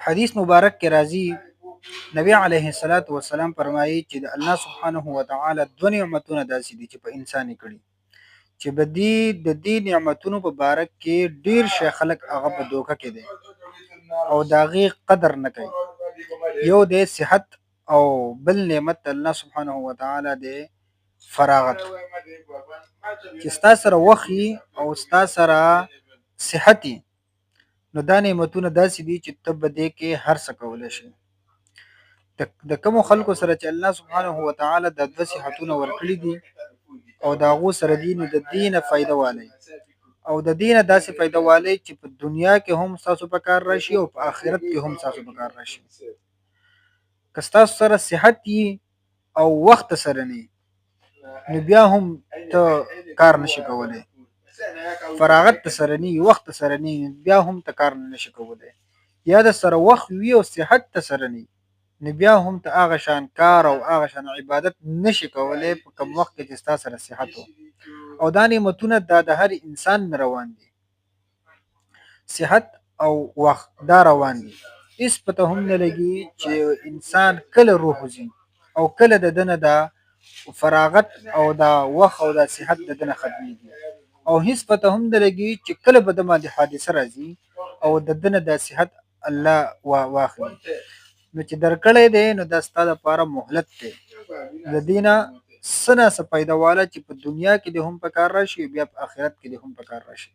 حدیث مبارک کې راځي نبی علیه الصلاۃ والسلام فرمایي چې د الله سبحانه و تعالی دوه نعمتونه داسې دي چې په انسان یې کړي چې د دې نعمتونو په باره کې ډیر شي خلک هغه په دوکه کې دي او د هغې قدر نه کوي. یو دی صحت او بل نعمت د الله سبحانه و تعالی دی فراغت. چې ستا سره وخت او ستا سره صحت نو دا نعمتونه داسې دي چې ته به دې کې هر څه کولی شي. د کومو خلکو سره چې الله سبحانه و تعالی د دوه صحتونه ورکړي دي او د هغو سره دي نو د دې نه فایده والی او د دې نه داسې فایده والی چې په دنیا کې هم ستاسو په کار راشي او په آخرت کې هم ستاسو په کار راشي. که ستاسو سره صحت او وخت سره نه نو بیا هم ته کار نشي کولی. فراغت سره نه وخت سره نه بیا هم ته کار نشي کولی. یا د سره وخت وي او صحت سره نه نو بیا هم ته هغه شان کار او هغه شان عبادت نشي کولی په کوم وخت کې چې ستا سره صحت او دا نعمتونه د هر انسان روان دي. صحت او وخت دا روان دي. هیڅ پته هم نه لګي چې انسان کله روح وځي او کله د دنه دا فراغت او دا وخت او دا صحت د دنه ختمېږي او هیڅ پته هم نه لګي چې کله به د باندې حادثه راځي او د دنه د صحت الله واخلي. نو چې درکړی دی نو دا ستا لپاره مهلت دی. د دې نه څه نه څه پیدا واله چې په دنیا کې دې هم په کار راشي بیا په آخرت کې دې هم په کار راشي.